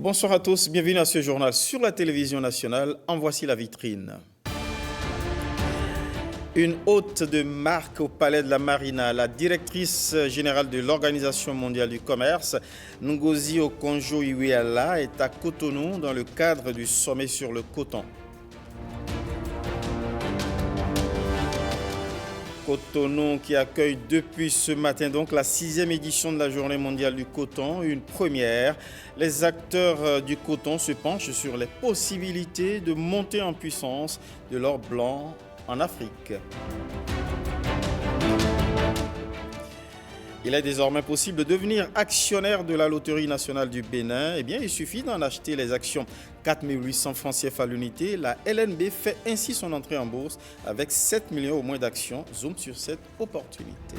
Bonsoir à tous, bienvenue à ce journal sur la télévision nationale. En voici la vitrine. Une hôte de marque au palais de la Marina, la directrice générale de l'Organisation mondiale du commerce, Ngozi Okonjo-Iweala, est à Cotonou dans le cadre du sommet sur le coton. Cotonou qui accueille depuis ce matin donc la 6e édition de la Journée mondiale du coton, une première. Les acteurs du coton se penchent sur les possibilités de monter en puissance de l'or blanc en Afrique. Il est désormais possible de devenir actionnaire de la Loterie nationale du Bénin. Eh bien, il suffit d'en acheter les actions 4 800 francs CFA l'unité. La LNB fait ainsi son entrée en bourse avec 7 millions au moins d'actions. Zoom sur cette opportunité.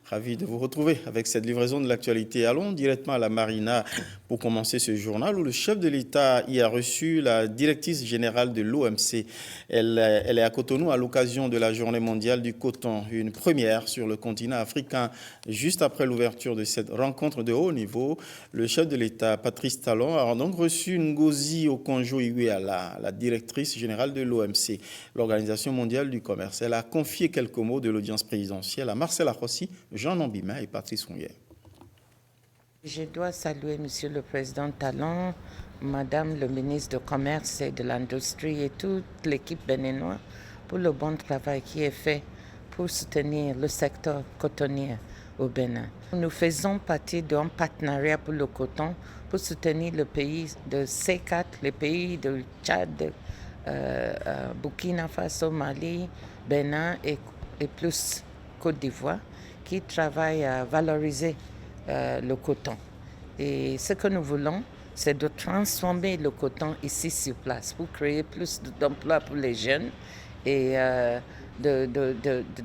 Ravi de vous retrouver avec cette livraison de l'actualité. Allons directement à la Marina pour commencer ce journal où le chef de l'État y a reçu la directrice générale de l'OMC. Elle est à Cotonou à l'occasion de la Journée mondiale du coton, une première sur le continent africain. Juste après l'ouverture de cette rencontre de haut niveau, le chef de l'État, Patrice Talon, a donc reçu Ngozi Okonjo-Iweala, la directrice générale de l'OMC, l'Organisation mondiale du commerce. Elle a confié quelques mots de l'audience présidentielle à Marcel Akhossi, Jean Nambima et Patrice Rouillet. Je dois saluer Monsieur le Président Talon, Madame le ministre du Commerce et de l'Industrie et toute l'équipe béninoise pour le bon travail qui est fait pour soutenir le secteur cotonnier au Bénin. Nous faisons partie d'un partenariat pour le coton pour soutenir le pays de C4, les pays de Tchad, Burkina Faso, Mali, Bénin et plus Côte d'Ivoire, qui travaillent à valoriser le coton. Et ce que nous voulons, c'est de transformer le coton ici sur place pour créer plus d'emplois pour les jeunes et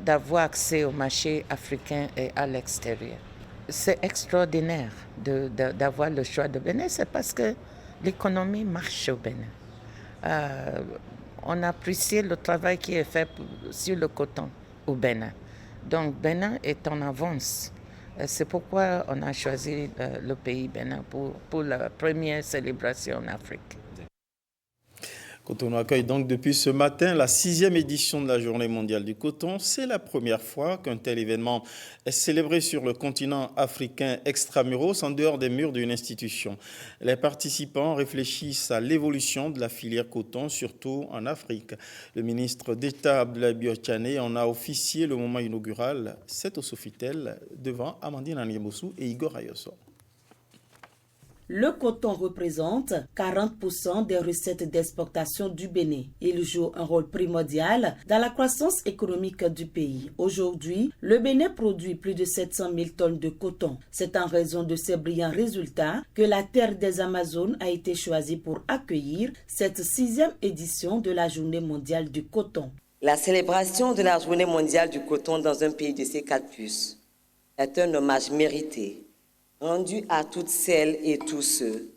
d'avoir accès au marché africain et à l'extérieur. C'est extraordinaire d'avoir le choix de Bénin, c'est parce que l'économie marche au Bénin. On apprécie le travail qui est fait sur le coton au Bénin. Donc, Bénin est en avance. C'est pourquoi on a choisi le pays Bénin pour la première célébration en Afrique. Cotonou accueille donc depuis ce matin la 6e édition de la Journée mondiale du coton. C'est la première fois qu'un tel événement est célébré sur le continent africain extramuros, en dehors des murs d'une institution. Les participants réfléchissent à l'évolution de la filière coton, surtout en Afrique. Le ministre d'État Abdoulaye Biotchane en a officié le moment inaugural. C'est au Sofitel devant Amandine Aniebossou et Igor Ayoso. Le coton représente 40% des recettes d'exportation du Bénin. Il joue un rôle primordial dans la croissance économique du pays. Aujourd'hui, le Bénin produit plus de 700 000 tonnes de coton. C'est en raison de ces brillants résultats que la terre des Amazones a été choisie pour accueillir cette 6e édition de la Journée mondiale du coton. La célébration de la Journée mondiale du coton dans un pays de C4+, est un hommage mérité rendu à toutes celles et tous ceux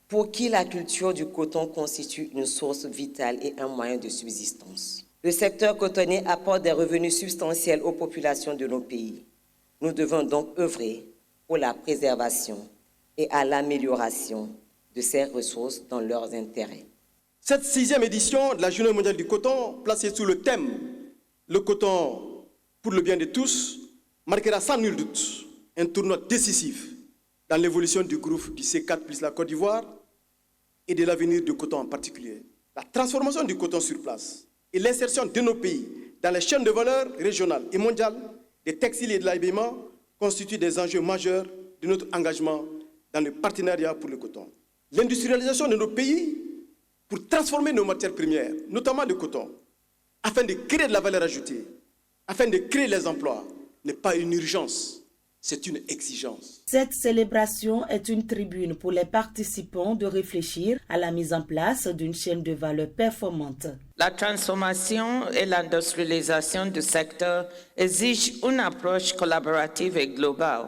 pour qui la culture du coton constitue une source vitale et un moyen de subsistance. Le secteur cotonnier apporte des revenus substantiels aux populations de nos pays. Nous devons donc œuvrer pour la préservation et à l'amélioration de ces ressources dans leurs intérêts. Cette 6e édition de la Journée mondiale du coton, placée sous le thème « Le coton pour le bien de tous », marquera sans nul doute un tournant décisif dans l'évolution du groupe du C4 plus la Côte d'Ivoire et de l'avenir du coton en particulier. La transformation du coton sur place et l'insertion de nos pays dans les chaînes de valeur régionales et mondiales des textiles et de l'habillement constituent des enjeux majeurs de notre engagement dans le partenariat pour le coton. L'industrialisation de nos pays pour transformer nos matières premières, notamment le coton, afin de créer de la valeur ajoutée, afin de créer les emplois, n'est pas une urgence. C'est une exigence. Cette célébration est une tribune pour les participants de réfléchir à la mise en place d'une chaîne de valeur performante. La transformation et l'industrialisation du secteur exigent une approche collaborative et globale,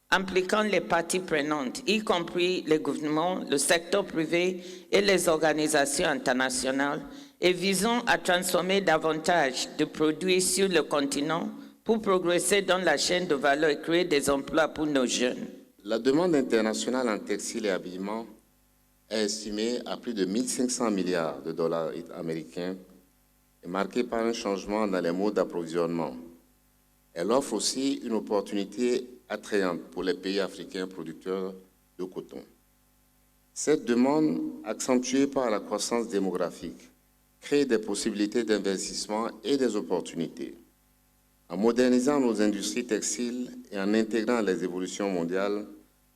impliquant les parties prenantes, y compris les gouvernements, le secteur privé et les organisations internationales, et visant à transformer davantage de produits sur le continent pour progresser dans la chaîne de valeur et créer des emplois pour nos jeunes. La demande internationale en textile et habillement est estimée à plus de 1 500 milliards de dollars américains et marquée par un changement dans les modes d'approvisionnement. Elle offre aussi une opportunité attrayante pour les pays africains producteurs de coton. Cette demande, accentuée par la croissance démographique, crée des possibilités d'investissement et des opportunités. En modernisant nos industries textiles et en intégrant les évolutions mondiales,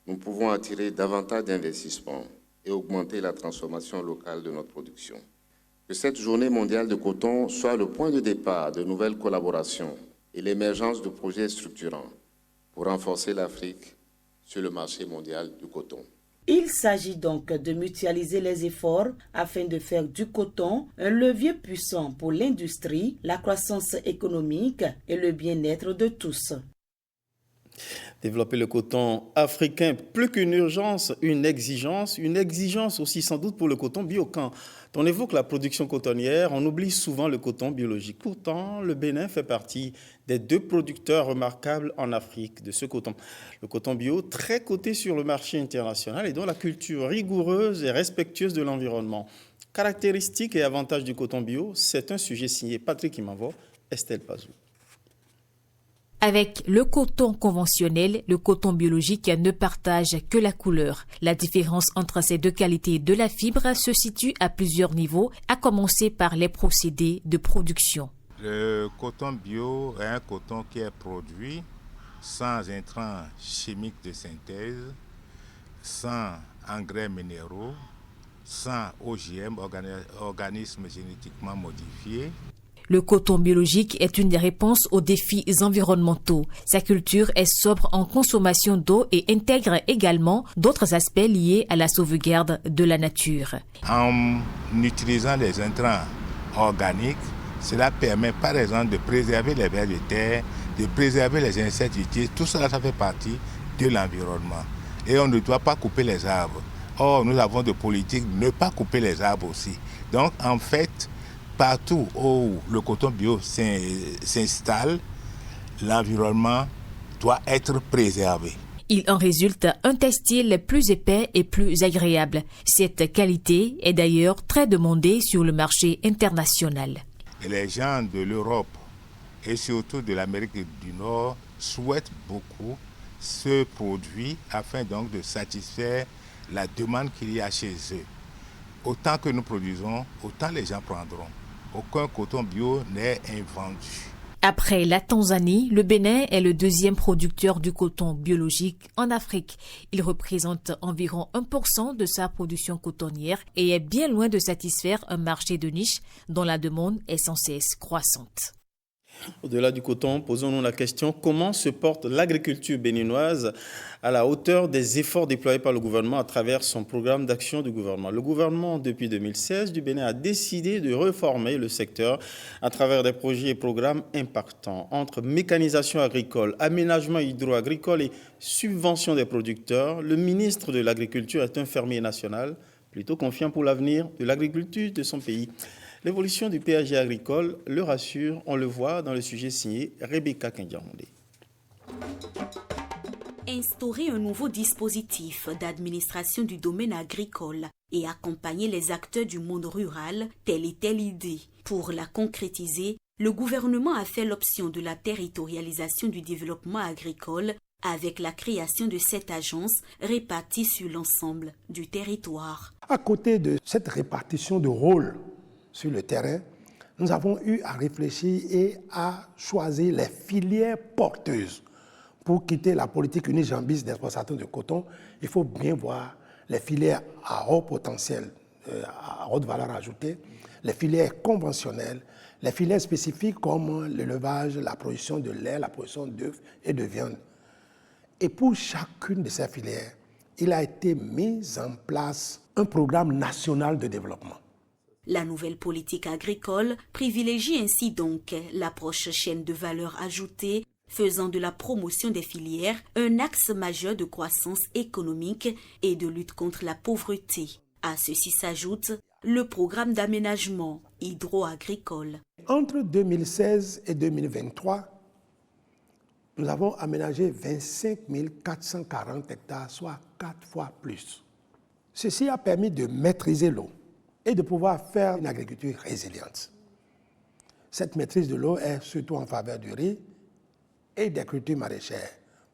nous pouvons attirer davantage d'investissements et augmenter la transformation locale de notre production. Que cette journée mondiale de coton soit le point de départ de nouvelles collaborations et l'émergence de projets structurants pour renforcer l'Afrique sur le marché mondial du coton. Il s'agit donc de mutualiser les efforts afin de faire du coton un levier puissant pour l'industrie, la croissance économique et le bien-être de tous. Développer le coton africain, plus qu'une urgence, une exigence aussi sans doute pour le coton bio. Quand on évoque la production cotonnière, on oublie souvent le coton biologique. Pourtant, le Bénin fait partie des 2 producteurs remarquables en Afrique de ce coton. Le coton bio, très coté sur le marché international et dont la culture rigoureuse et respectueuse de l'environnement. Caractéristiques et avantages du coton bio, c'est un sujet signé Patrick Imavo, Estelle Pazou. Avec le coton conventionnel, le coton biologique ne partage que la couleur. La différence entre ces 2 qualités de la fibre se situe à plusieurs niveaux, à commencer par les procédés de production. Le coton bio est un coton qui est produit sans intrants chimiques de synthèse, sans engrais minéraux, sans OGM, organismes génétiquement modifiés. Le coton biologique est une des réponses aux défis environnementaux. Sa culture est sobre en consommation d'eau et intègre également d'autres aspects liés à la sauvegarde de la nature. En utilisant les intrants organiques, cela permet par exemple de préserver les vers de terre, de préserver les insectes utiles. Tout cela, ça fait partie de l'environnement. Et on ne doit pas couper les arbres. Or, nous avons des politiques de ne pas couper les arbres aussi. Donc, en fait, partout où le coton bio s'installe, l'environnement doit être préservé. Il en résulte un textile plus épais et plus agréable. Cette qualité est d'ailleurs très demandée sur le marché international. Et les gens de l'Europe et surtout de l'Amérique du Nord souhaitent beaucoup ce produit afin donc de satisfaire la demande qu'il y a chez eux. Autant que nous produisons, autant les gens prendront. Aucun coton bio n'est invendu. Après la Tanzanie, le Bénin est le 2e producteur du coton biologique en Afrique. Il représente environ 1% de sa production cotonnière et est bien loin de satisfaire un marché de niche dont la demande est sans cesse croissante. Au-delà du coton, posons-nous la question, comment se porte l'agriculture béninoise à la hauteur des efforts déployés par le gouvernement à travers son programme d'action du gouvernement. Le gouvernement, depuis 2016, du Bénin a décidé de réformer le secteur à travers des projets et programmes impactants. Entre mécanisation agricole, aménagement hydro-agricole et subvention des producteurs, le ministre de l'Agriculture est un fermier national, plutôt confiant pour l'avenir de l'agriculture de son pays. L'évolution du péage agricole le rassure, on le voit dans le sujet signé Rebecca Kendiaronde. Instaurer un nouveau dispositif d'administration du domaine agricole et accompagner les acteurs du monde rural, telle était l'idée. Pour la concrétiser, le gouvernement a fait l'option de la territorialisation du développement agricole avec la création de cette agence répartie sur l'ensemble du territoire. À côté de cette répartition de rôles sur le terrain, nous avons eu à réfléchir et à choisir les filières porteuses. Pour quitter la politique unijambiste d'exportation de coton, il faut bien voir les filières à haut potentiel, à haute valeur ajoutée, les filières conventionnelles, les filières spécifiques comme l'élevage, la production de lait, la production d'œufs et de viande. Et pour chacune de ces filières, il a été mis en place un programme national de développement. La nouvelle politique agricole privilégie ainsi donc l'approche chaîne de valeur ajoutée, faisant de la promotion des filières un axe majeur de croissance économique et de lutte contre la pauvreté. À ceci s'ajoute le programme d'aménagement hydro-agricole. Entre 2016 et 2023, nous avons aménagé 25 440 hectares, soit 4 fois plus. Ceci a permis de maîtriser l'eau et de pouvoir faire une agriculture résiliente. Cette maîtrise de l'eau est surtout en faveur du riz et des cultures maraîchères,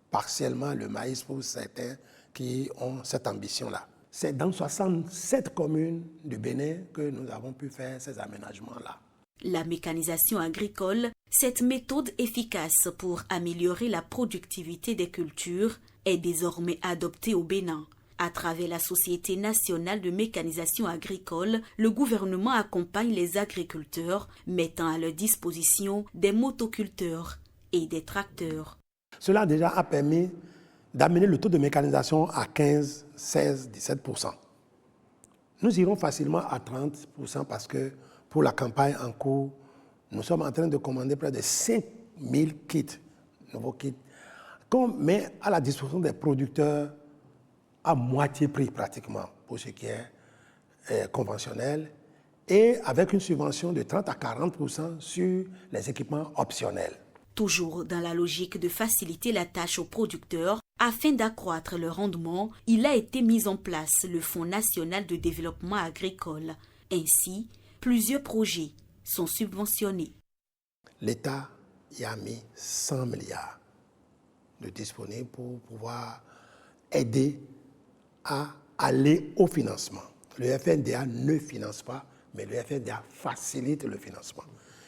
partiellement le maïs pour certains qui ont cette ambition-là. C'est dans 67 communes du Bénin que nous avons pu faire ces aménagements-là. La mécanisation agricole, cette méthode efficace pour améliorer la productivité des cultures, est désormais adoptée au Bénin. À travers la Société nationale de mécanisation agricole, le gouvernement accompagne les agriculteurs, mettant à leur disposition des motoculteurs et des tracteurs. Cela déjà a permis d'amener le taux de mécanisation à 15, 16, 17%. Nous irons facilement à 30% parce que pour la campagne en cours, nous sommes en train de commander près de 5000 kits, nouveaux kits, qu'on met à la disposition des producteurs à moitié prix pratiquement pour ce qui est conventionnel et avec une subvention de 30 à 40% sur les équipements optionnels. Toujours dans la logique de faciliter la tâche aux producteurs, afin d'accroître le rendement, il a été mis en place le Fonds national de développement agricole. Ainsi, plusieurs projets sont subventionnés. L'État y a mis 100 milliards de disponibles pour pouvoir aider à aller au financement. Le FNDA ne finance pas, mais le FNDA facilite le financement.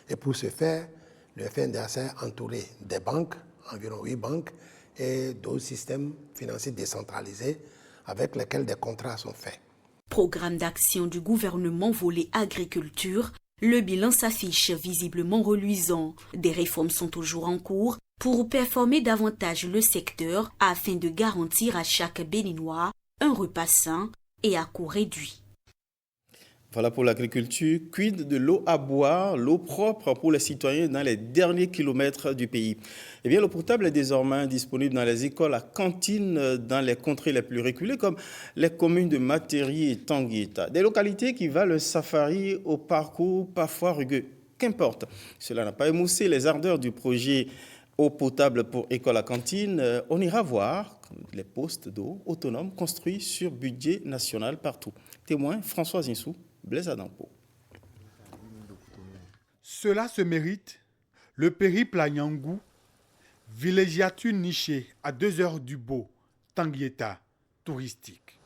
Et pour ce faire, le FNDA s'est entouré des banques, environ 8 banques, et d'autres systèmes financiers décentralisés avec lesquels des contrats sont faits. Programme d'action du gouvernement volet agriculture, le bilan s'affiche visiblement reluisant. Des réformes sont toujours en cours pour performer davantage le secteur afin de garantir à chaque Béninois un repas sain et à coût réduit. Voilà pour l'agriculture. Quid de l'eau à boire, l'eau propre pour les citoyens dans les derniers kilomètres du pays? Eh bien, l'eau potable est désormais disponible dans les écoles, à cantines, dans les contrées les plus reculées, comme les communes de Materi et Tanguita. Des localités qui valent le safari au parcours parfois rugueux. Qu'importe, cela n'a pas émoussé les ardeurs du projet eau potable pour école à cantine. On ira voir les postes d'eau autonomes construits sur budget national partout. Témoin, François Zinsou, Blaise Adampo. Cela se mérite. Le périple à Nyangou, villégiature nichée à 2 heures du Beau, Tanguieta, touristique.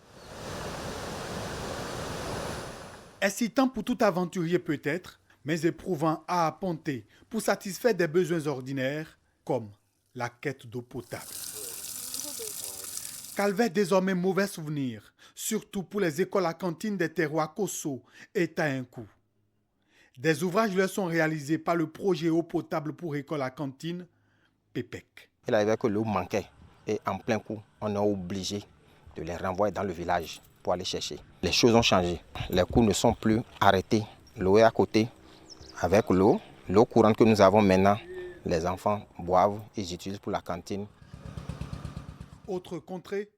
Excitant pour tout aventurier peut-être, mais éprouvant à apponter pour satisfaire des besoins ordinaires, comme la quête d'eau potable. Calvaire désormais mauvais souvenir, surtout pour les écoles à cantine des terroirs Kosso et Taïnkou. Des ouvrages leur sont réalisés par le projet eau potable pour école à cantine, PEPEC. Il arrivait que l'eau manquait et en plein coup, on est obligé de les renvoyer dans le village pour aller chercher. Les choses ont changé, les cours ne sont plus arrêtés. L'eau est à côté. Avec l'eau courante que nous avons maintenant, les enfants boivent et utilisent pour la cantine. Autre contrée,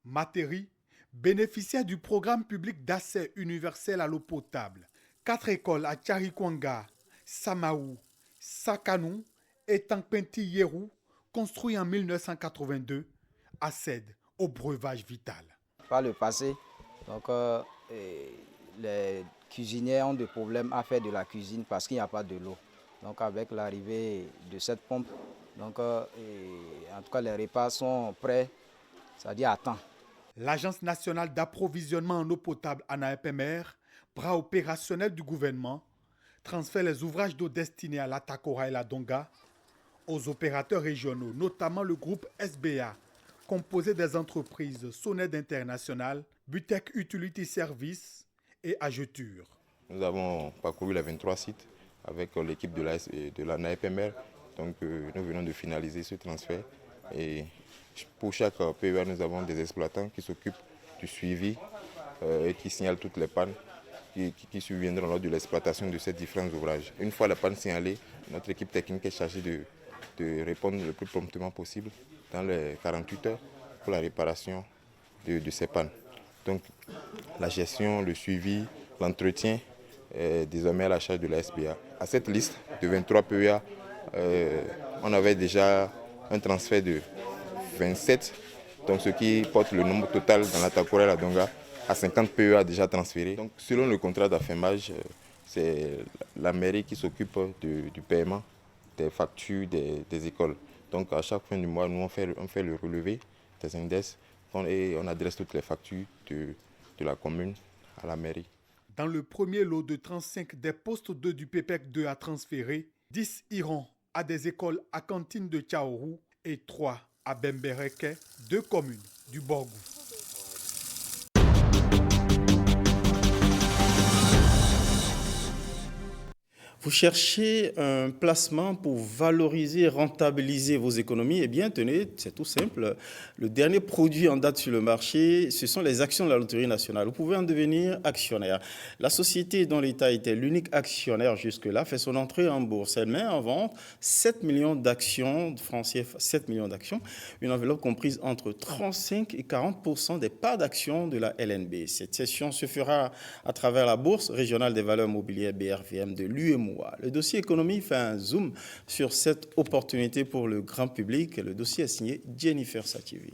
Materi, bénéficiaire du programme public d'accès universel à l'eau potable. 4 écoles à Tcharikwanga, Samaou, Sakanou et Tangpenti Yerou, construites en 1982, accèdent au breuvage vital. Par le passé, les cuisiniers ont des problèmes à faire de la cuisine parce qu'il n'y a pas de l'eau. Donc avec l'arrivée de cette pompe, en tout cas les repas sont prêts, c'est-à-dire à temps. L'Agence nationale d'approvisionnement en eau potable ANAEPMR, bras opérationnel du gouvernement, transfère les ouvrages d'eau destinés à l'Atakora et la Donga aux opérateurs régionaux, notamment le groupe SBA, composé des entreprises Soned International, Butec Utility Service et Ageture. Nous avons parcouru les 23 sites avec l'équipe de l'ANAEPMR. Donc nous venons de finaliser ce transfert. Et pour chaque PEA, nous avons des exploitants qui s'occupent du suivi et qui signalent toutes les pannes qui surviendront lors de l'exploitation de ces différents ouvrages. Une fois la panne signalée, notre équipe technique est chargée de répondre le plus promptement possible dans les 48 heures pour la réparation de ces pannes. Donc la gestion, le suivi, l'entretien est désormais à la charge de la SBA. À cette liste de 23 PEA, on avait déjà un transfert de 27, donc ce qui porte le nombre total dans la Takora et la Donga à 50 PEA déjà transférés. Donc, selon le contrat d'affirmage, c'est la mairie qui s'occupe du paiement des factures des écoles. Donc à chaque fin du mois, nous on fait le relevé des index et on adresse toutes les factures de la commune à la mairie. Dans le premier lot de 35 des postes 2 du PPEC 2 à transférer, 10 iront à des écoles à Cantine de Tchaourou et 3 à Bembereke, 2 communes du Borgou. Vous cherchez un placement pour valoriser et rentabiliser vos économies? Eh bien, tenez, c'est tout simple. Le dernier produit en date sur le marché, ce sont les actions de la Loterie nationale. Vous pouvez en devenir actionnaire. La société dont l'État était l'unique actionnaire jusque-là fait son entrée en bourse. Elle met en vente 7 millions d'actions, de francs CFA, 7 millions d'actions, une enveloppe comprise entre 35 et 40% des parts d'actions de la LNB. Cette session se fera à travers la Bourse régionale des valeurs mobilières BRVM de l'UEMOA. Le dossier économie fait un zoom sur cette opportunité pour le grand public. Le dossier est signé Jennifer Sativi.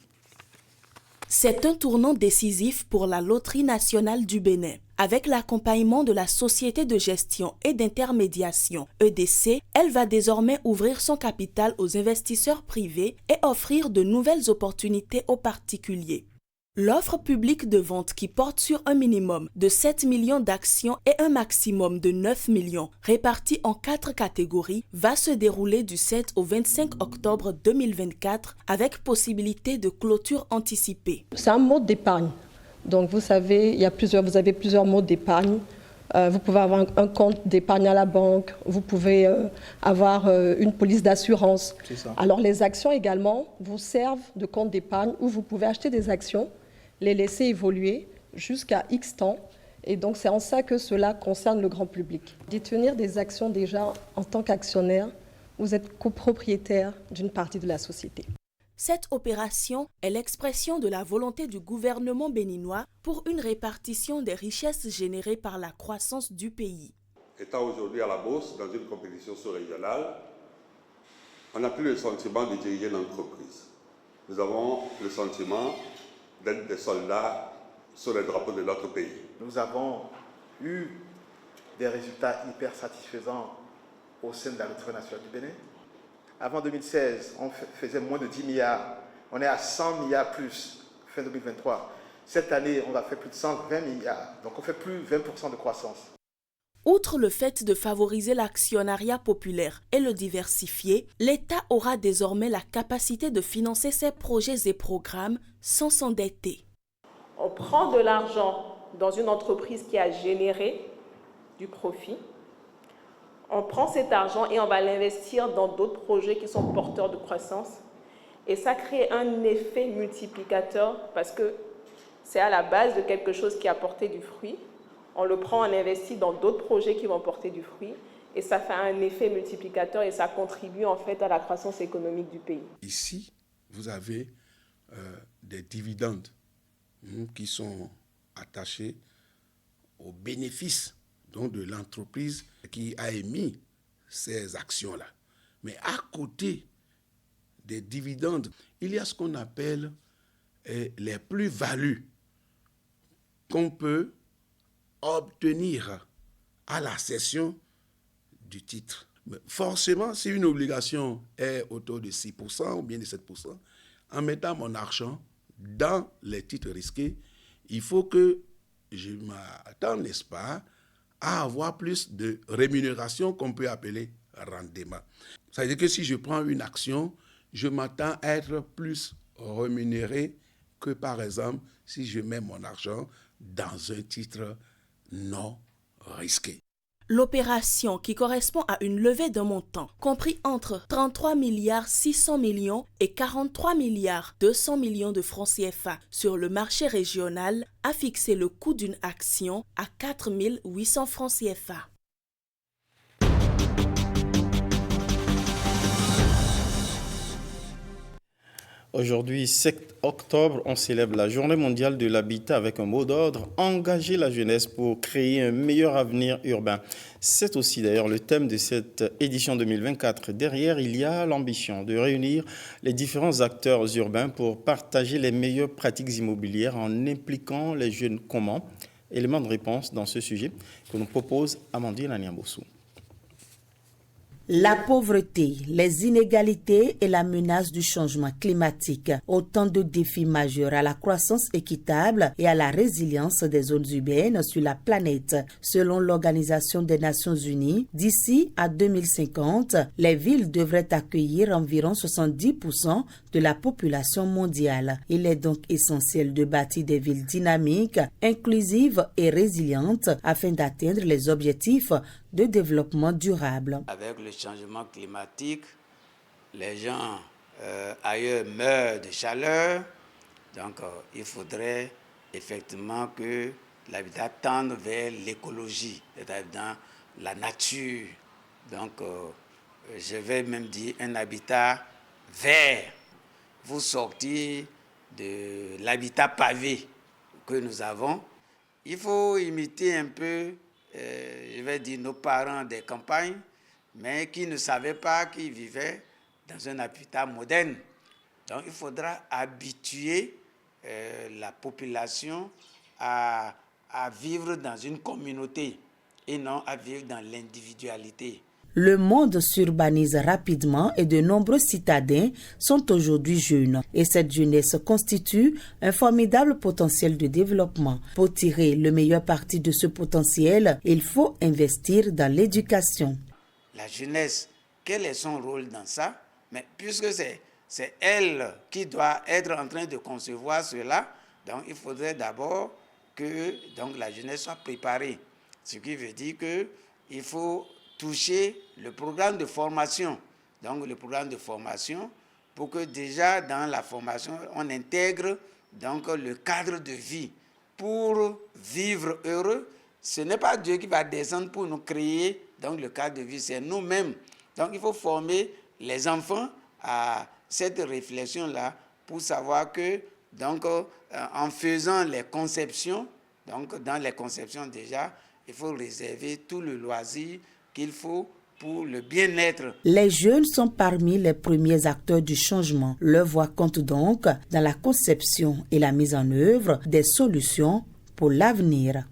C'est un tournant décisif pour la Loterie nationale du Bénin. Avec l'accompagnement de la Société de gestion et d'intermédiation EDC, elle va désormais ouvrir son capital aux investisseurs privés et offrir de nouvelles opportunités aux particuliers. L'offre publique de vente qui porte sur un minimum de 7 millions d'actions et un maximum de 9 millions, répartis en 4 catégories, va se dérouler du 7 au 25 octobre 2024 avec possibilité de clôture anticipée. C'est un mode d'épargne. Donc vous savez, vous avez plusieurs modes d'épargne. Vous pouvez avoir un compte d'épargne à la banque, vous pouvez avoir une police d'assurance. Alors les actions également vous servent de compte d'épargne où vous pouvez acheter des actions, les laisser évoluer jusqu'à X temps. Et donc c'est en ça que cela concerne le grand public. Détenir des actions déjà en tant qu'actionnaire, vous êtes copropriétaire d'une partie de la société. Cette opération est l'expression de la volonté du gouvernement béninois pour une répartition des richesses générées par la croissance du pays. Étant aujourd'hui à la Bourse, dans une compétition sous-régionale, on n'a plus le sentiment de diriger l'entreprise. Nous avons le sentiment d'être des soldats sur les drapeaux de notre pays. Nous avons eu des résultats hyper satisfaisants au sein de la Loterie nationale du Bénin. Avant 2016, on faisait moins de 10 milliards. On est à 100 milliards plus fin 2023. Cette année, on va faire plus de 120 milliards. Donc on fait plus de 20% de croissance. Outre le fait de favoriser l'actionnariat populaire et le diversifier, l'État aura désormais la capacité de financer ses projets et programmes sans s'endetter. On prend de l'argent dans une entreprise qui a généré du profit. On prend cet argent et on va l'investir dans d'autres projets qui sont porteurs de croissance. Et ça crée un effet multiplicateur parce que c'est à la base de quelque chose qui a porté du fruit. On le prend, on investit dans d'autres projets qui vont porter du fruit. Et ça fait un effet multiplicateur et ça contribue en fait à la croissance économique du pays. Ici, vous avez des dividendes qui sont attachés aux bénéfices donc de l'entreprise qui a émis ces actions-là. Mais à côté des dividendes, il y a ce qu'on appelle les plus-values qu'on peut obtenir à la cession du titre. Mais forcément, si une obligation est autour de 6% ou bien de 7%, en mettant mon argent dans les titres risqués, il faut que je m'attende, n'est-ce pas, à avoir plus de rémunération qu'on peut appeler rendement. Ça veut dire que si je prends une action, je m'attends à être plus rémunéré que par exemple si je mets mon argent dans un titre non risqué. L'opération, qui correspond à une levée d'un montant compris entre 33 milliards 600 millions et 43 milliards 200 millions de francs CFA sur le marché régional, a fixé le coût d'une action à 4 800 francs CFA. Aujourd'hui, 7 octobre, on célèbre la Journée mondiale de l'habitat avec un mot d'ordre, engager la jeunesse pour créer un meilleur avenir urbain. C'est aussi d'ailleurs le thème de cette édition 2024. Derrière, il y a l'ambition de réunir les différents acteurs urbains pour partager les meilleures pratiques immobilières en impliquant les jeunes. Comment ? Élément de réponse dans ce sujet que nous propose Amandine Aniambossou. La pauvreté, les inégalités et la menace du changement climatique, autant de défis majeurs à la croissance équitable et à la résilience des zones urbaines sur la planète. Selon l'Organisation des Nations Unies, d'ici à 2050, les villes devraient accueillir environ 70% de la population mondiale. Il est donc essentiel de bâtir des villes dynamiques, inclusives et résilientes afin d'atteindre les objectifs de développement durable. Avec le changement climatique, les gens ailleurs meurent de chaleur, donc il faudrait effectivement que l'habitat tende vers l'écologie, c'est-à-dire dans la nature. Donc je vais même dire un habitat vert. Vous sortir de l'habitat pavé que nous avons, il faut imiter un peu je vais dire nos parents des campagnes, mais qui ne savaient pas qu'ils vivaient dans un habitat moderne. Donc il faudra habituer la population à vivre dans une communauté et non à vivre dans l'individualité. Le monde s'urbanise rapidement et de nombreux citadins sont aujourd'hui jeunes. Et cette jeunesse constitue un formidable potentiel de développement. Pour tirer le meilleur parti de ce potentiel, il faut investir dans l'éducation. La jeunesse, quel est son rôle dans ça? Mais puisque c'est elle qui doit être en train de concevoir cela, donc il faudrait d'abord que la jeunesse soit préparée. Ce qui veut dire qu'il faut toucher le programme de formation. Donc le programme de formation pour que déjà dans la formation, on intègre donc le cadre de vie. Pour vivre heureux, ce n'est pas Dieu qui va descendre pour nous créer donc le cadre de vie, c'est nous-mêmes. Donc il faut former les enfants à cette réflexion-là pour savoir que donc, en faisant les conceptions, donc dans les conceptions déjà, il faut réserver tout le loisir qu'il faut pour le bien-être. Les jeunes sont parmi les premiers acteurs du changement. Leur voix compte donc dans la conception et la mise en œuvre des solutions pour l'avenir.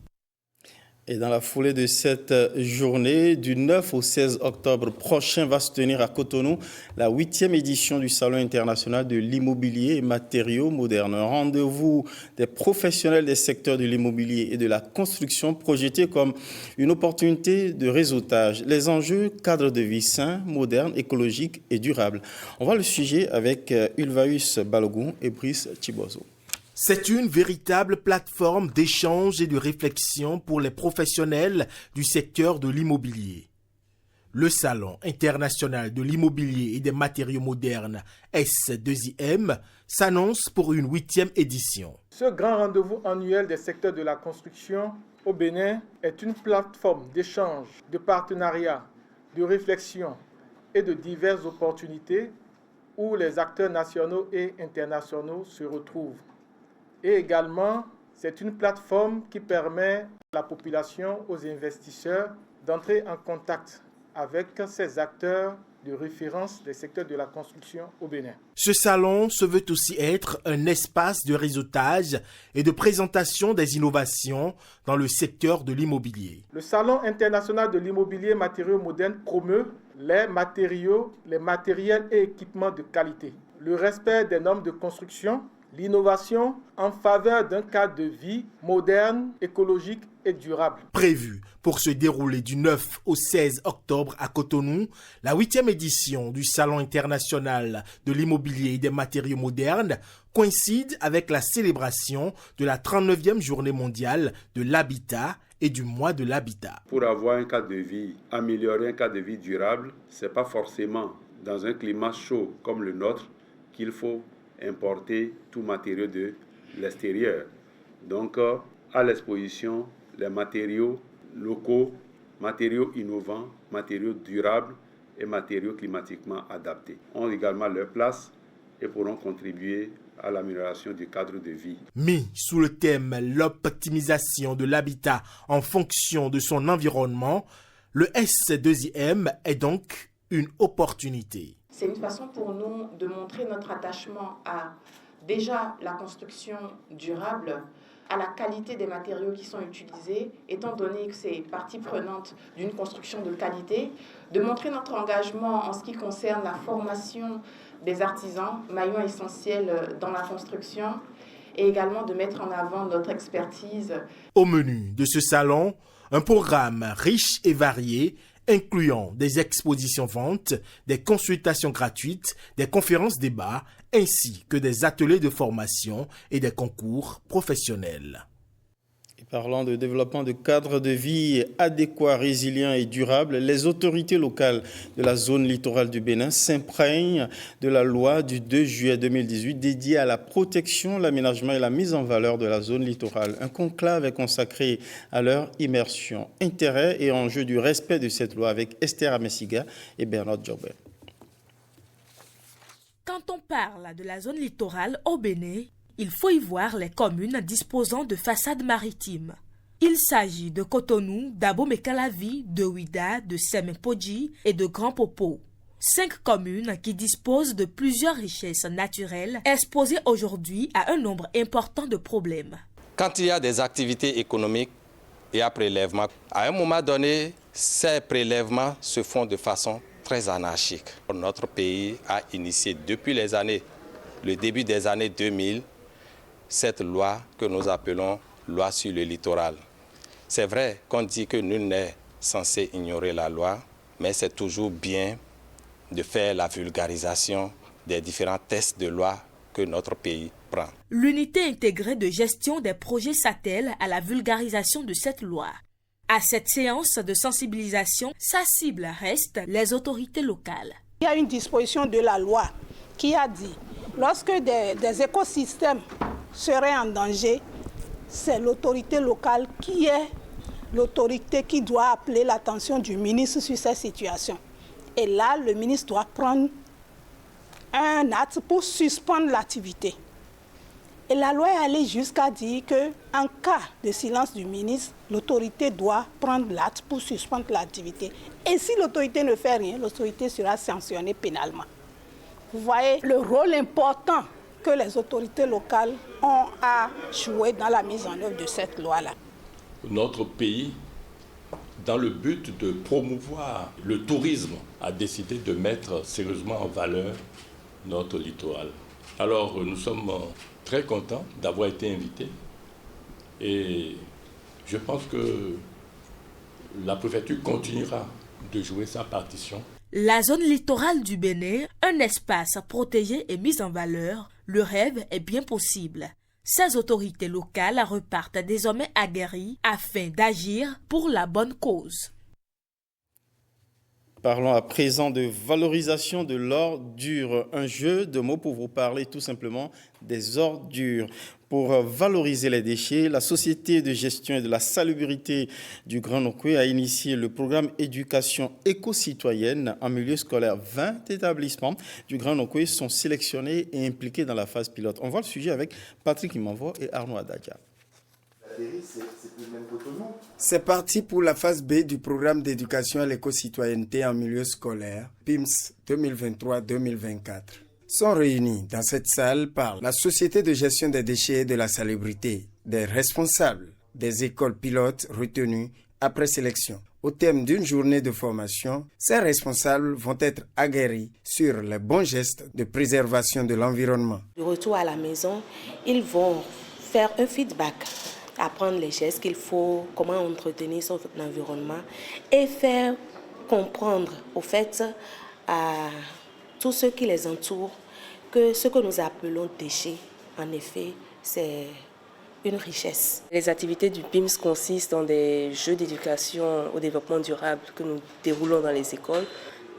Et dans la foulée de cette journée, du 9 au 16 octobre prochain, va se tenir à Cotonou la 8e édition du Salon international de l'immobilier et matériaux modernes. Un rendez-vous des professionnels des secteurs de l'immobilier et de la construction projeté comme une opportunité de réseautage. Les enjeux, cadre de vie sain, moderne, écologique et durable. On voit le sujet avec Ulvaeus Balogun et Brice Chibozo. C'est une véritable plateforme d'échange et de réflexion pour les professionnels du secteur de l'immobilier. Le Salon international de l'immobilier et des matériaux modernes S2IM s'annonce pour une 8e édition. Ce grand rendez-vous annuel des secteurs de la construction au Bénin est une plateforme d'échange, de partenariat, de réflexion et de diverses opportunités où les acteurs nationaux et internationaux se retrouvent. Et également, c'est une plateforme qui permet à la population, aux investisseurs, d'entrer en contact avec ces acteurs de référence des secteurs de la construction au Bénin. Ce salon se veut aussi être un espace de réseautage et de présentation des innovations dans le secteur de l'immobilier. Le Salon international de l'immobilier matériaux modernes promeut les matériaux, les matériels et équipements de qualité, le respect des normes de construction, l'innovation en faveur d'un cadre de vie moderne, écologique et durable. Prévu pour se dérouler du 9 au 16 octobre à Cotonou, la 8e édition du Salon international de l'immobilier et des matériaux modernes coïncide avec la célébration de la 39e journée mondiale de l'habitat et du mois de l'habitat. Pour avoir un cadre de vie, améliorer un cadre de vie durable, ce n'est pas forcément dans un climat chaud comme le nôtre qu'il faut importer tout matériau de l'extérieur. Donc, à l'exposition, les matériaux locaux, matériaux innovants, matériaux durables et matériaux climatiquement adaptés ont également leur place et pourront contribuer à l'amélioration du cadre de vie. Mis sous le thème l'optimisation de l'habitat en fonction de son environnement, le S2IM est donc une opportunité. C'est une façon pour nous de montrer notre attachement à déjà la construction durable, à la qualité des matériaux qui sont utilisés, étant donné que c'est partie prenante d'une construction de qualité, de montrer notre engagement en ce qui concerne la formation des artisans, maillons essentiels dans la construction, et également de mettre en avant notre expertise. Au menu de ce salon, un programme riche et varié, incluant des expositions-ventes, des consultations gratuites, des conférences-débats, ainsi que des ateliers de formation et des concours professionnels. Et parlant de développement de cadres de vie adéquats, résilients et durables, les autorités locales de la zone littorale du Bénin s'imprègnent de la loi du 2 juillet 2018 dédiée à la protection, l'aménagement et la mise en valeur de la zone littorale. Un conclave est consacré à leur immersion. Intérêt et enjeu du respect de cette loi avec Esther Amessiga et Bernard Djobé. Quand on parle de la zone littorale au Bénin, il faut y voir les communes disposant de façades maritimes. Il s'agit de Cotonou, d'Abomey-Calavi, de Ouida, de Semenpodji et de Grand Popo. 5 communes qui disposent de plusieurs richesses naturelles exposées aujourd'hui à un nombre important de problèmes. Quand il y a des activités économiques et à prélèvement, à un moment donné, ces prélèvements se font de façon très anarchique. Notre pays a initié depuis le début des années 2000, cette loi que nous appelons loi sur le littoral. C'est vrai qu'on dit que nul n'est censé ignorer la loi, mais c'est toujours bien de faire la vulgarisation des différents textes de loi que notre pays prend. L'unité intégrée de gestion des projets s'attelle à la vulgarisation de cette loi. À cette séance de sensibilisation, sa cible reste les autorités locales. Il y a une disposition de la loi qui a dit lorsque des écosystèmes seraient en danger, c'est l'autorité locale qui est l'autorité qui doit appeler l'attention du ministre sur ces situations. Et là, le ministre doit prendre un acte pour suspendre l'activité. Et la loi est allée jusqu'à dire qu'en cas de silence du ministre, l'autorité doit prendre l'acte pour suspendre l'activité. Et si l'autorité ne fait rien, l'autorité sera sanctionnée pénalement. Vous voyez le rôle important que les autorités locales ont à jouer dans la mise en œuvre de cette loi-là. Notre pays, dans le but de promouvoir le tourisme, a décidé de mettre sérieusement en valeur notre littoral. Alors nous sommes très contents d'avoir été invités et je pense que la préfecture continuera de jouer sa partition. La zone littorale du Bénin, un espace protégé et mis en valeur, le rêve est bien possible. Ces autorités locales repartent désormais aguerries afin d'agir pour la bonne cause. Parlons à présent de valorisation de l'ordure. Un jeu de mots pour vous parler tout simplement des ordures. Pour valoriser les déchets, la Société de gestion et de la salubrité du Grand Nokoué a initié le programme éducation éco-citoyenne en milieu scolaire. 20 établissements du Grand Nokoué sont sélectionnés et impliqués dans la phase pilote. On voit le sujet avec Patrick Imanvo et Arnaud Adadja. C'est parti pour la phase B du programme d'éducation à l'éco-citoyenneté en milieu scolaire, PIMS 2023-2024. Sont réunis dans cette salle par la Société de gestion des déchets et de la salubrité, des responsables des écoles pilotes retenues après sélection. Au thème d'une journée de formation, ces responsables vont être aguerris sur les bons gestes de préservation de l'environnement. De retour à la maison, ils vont faire un feedback, apprendre les gestes qu'il faut, comment entretenir son environnement et faire comprendre au fait à tous ceux qui les entourent que ce que nous appelons déchets, en effet, c'est une richesse. Les activités du PIMS consistent dans des jeux d'éducation au développement durable que nous déroulons dans les écoles.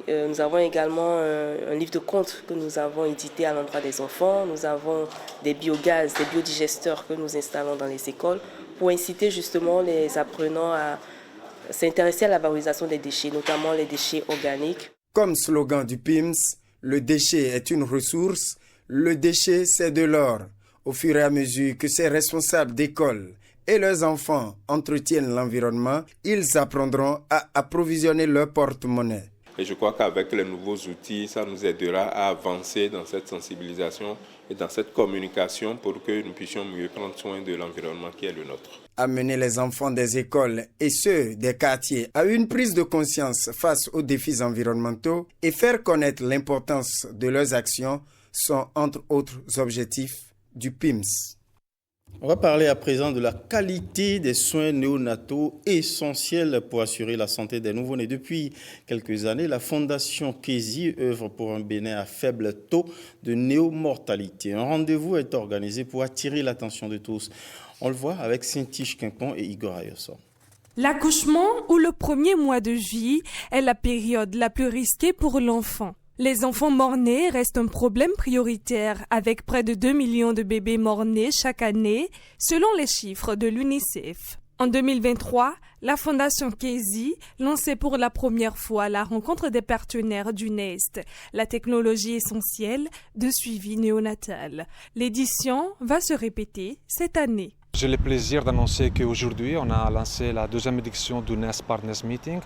Nous avons également un livre de contes que nous avons édité à l'endroit des enfants. Nous avons des biogaz, des biodigesteurs que nous installons dans les écoles pour inciter justement les apprenants à s'intéresser à la valorisation des déchets, notamment les déchets organiques. Comme slogan du PIMS, le déchet est une ressource, Le déchet, c'est de l'or. Au fur et à mesure que ces responsables d'école et leurs enfants entretiennent l'environnement, ils apprendront à approvisionner leur porte-monnaie. Et je crois qu'avec les nouveaux outils, ça nous aidera à avancer dans cette sensibilisation et dans cette communication pour que nous puissions mieux prendre soin de l'environnement qui est le nôtre. Amener les enfants des écoles et ceux des quartiers à une prise de conscience face aux défis environnementaux et faire connaître l'importance de leurs actions sont entre autres objectifs du PIMS. On va parler à présent de la qualité des soins néonataux essentiels pour assurer la santé des nouveau-nés. Depuis quelques années, la Fondation Kézi œuvre pour un Bénin à faible taux de néomortalité. Un rendez-vous est organisé pour attirer l'attention de tous. On le voit avec Saint-Tiche Quimpon et Igor Ayosso. L'accouchement ou le premier mois de vie est la période la plus risquée pour l'enfant. Les enfants mort-nés restent un problème prioritaire avec près de 2 millions de bébés mort-nés chaque année selon les chiffres de l'UNICEF. En 2023, la Fondation Kézi lançait pour la première fois la rencontre des partenaires du NEST, la technologie essentielle de suivi néonatal. L'édition va se répéter cette année. J'ai le plaisir d'annoncer qu'aujourd'hui, on a lancé la deuxième édition du NEST Partners Meeting.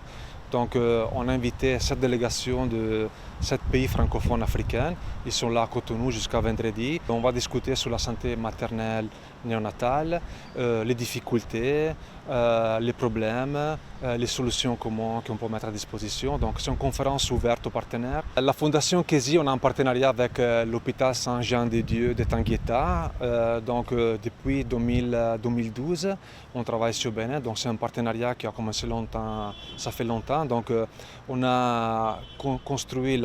Donc, on a invité 7 délégations de 7 pays francophones africains. Ils sont là à Cotonou jusqu'à vendredi. On va discuter sur la santé maternelle néonatale, les difficultés, les problèmes, les solutions qu'on peut mettre à disposition. Donc, c'est une conférence ouverte aux partenaires. La Fondation Kézi, on a un partenariat avec l'hôpital Saint-Jean-de-Dieu de Tangueta. Depuis 2012, on travaille sur Bénin. Donc, c'est un partenariat qui a commencé longtemps, ça fait longtemps. Donc, on a construit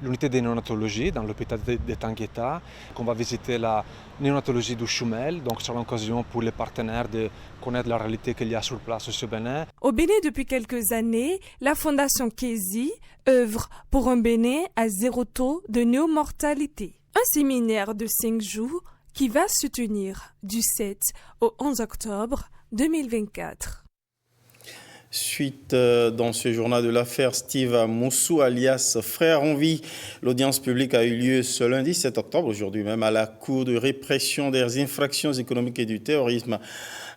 l'unité de néonatologie dans l'hôpital de Tangueta. On va visiter la néonatologie du Choumel. Donc, c'est l'occasion pour les partenaires de connaître la réalité qu'il y a sur place au Bénin. Au Bénin, depuis quelques années, la Fondation Kézi œuvre pour un Bénin à zéro taux de néomortalité. Un séminaire de 5 jours qui va se tenir du 7 au 11 octobre 2024. Suite dans ce journal de l'affaire Steve Moussou alias Frère en vie. L'audience publique a eu lieu ce lundi 7 octobre, aujourd'hui même, à la Cour de répression des infractions économiques et du terrorisme.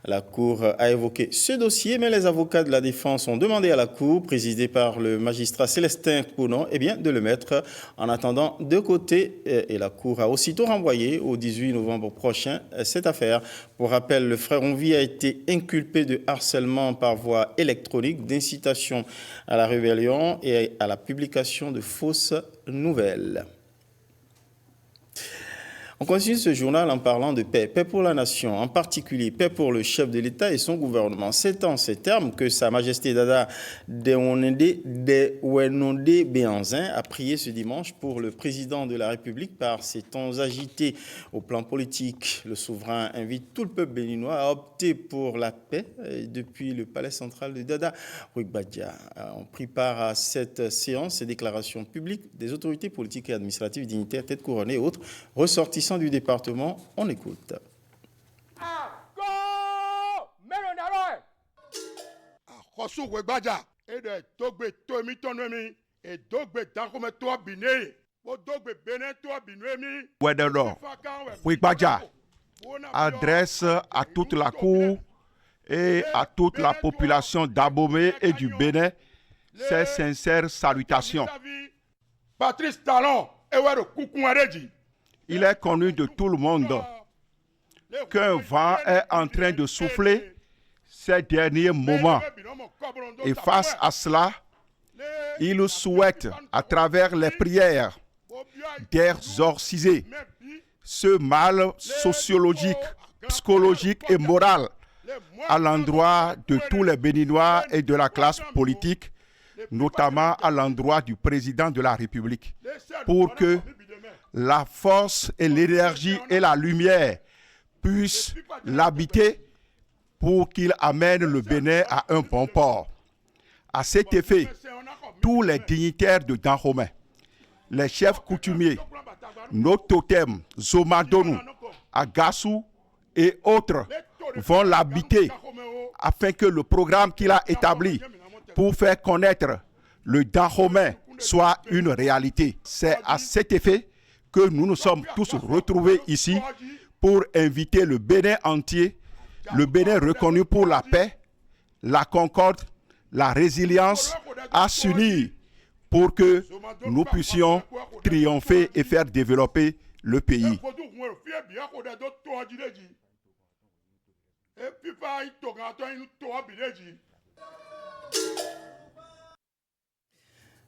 La Cour a évoqué ce dossier, mais les avocats de la défense ont demandé à la Cour, présidée par le magistrat Célestin Kounon, de le mettre en attendant de côté. Et la Cour a aussitôt renvoyé au 18 novembre prochain cette affaire. Pour rappel, le frère Onvi a été inculpé de harcèlement par voie électronique, d'incitation à la rébellion et à la publication de fausses nouvelles. On continue ce journal en parlant de paix. Paix pour la nation, en particulier paix pour le chef de l'État et son gouvernement. C'est en ces termes que Sa Majesté Dada Dewenode Béhanzin a prié ce dimanche pour le président de la République. Par ces temps agités au plan politique, le souverain invite tout le peuple béninois à opter pour la paix depuis le palais central de Dada Rugbadia. On prit part à cette séance et déclarations publiques des autorités politiques et administratives, dignitaires, têtes couronnées et autres ressortissants du département. On écoute. Adresse à toute la cour et à toute la population d'Abomey et du Bénin ses sincères salutations. Patrice Talon et il est connu de tout le monde qu'un vent est en train de souffler ces derniers moments. Et face à cela, il souhaite, à travers les prières, d'exorciser ce mal sociologique, psychologique et moral à l'endroit de tous les Béninois et de la classe politique, notamment à l'endroit du président de la République, pour que la force et l'énergie et la lumière puissent l'habiter pour qu'il amène le Bénin à un bon port. À cet effet, tous les dignitaires de Dahomey, les chefs coutumiers, nos totems, Zomadonou, Agassou et autres vont l'habiter afin que le programme qu'il a établi pour faire connaître le Dahomey soit une réalité. C'est à cet effet que nous nous sommes tous retrouvés ici pour inviter le Bénin entier, le Bénin reconnu pour la paix, la concorde, la résilience, à s'unir pour que nous puissions triompher et faire développer le pays.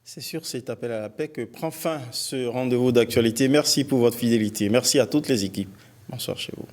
C'est sur cet appel à la paix que prend fin ce rendez-vous d'actualité. Merci pour votre fidélité. Merci à toutes les équipes. Bonsoir chez vous.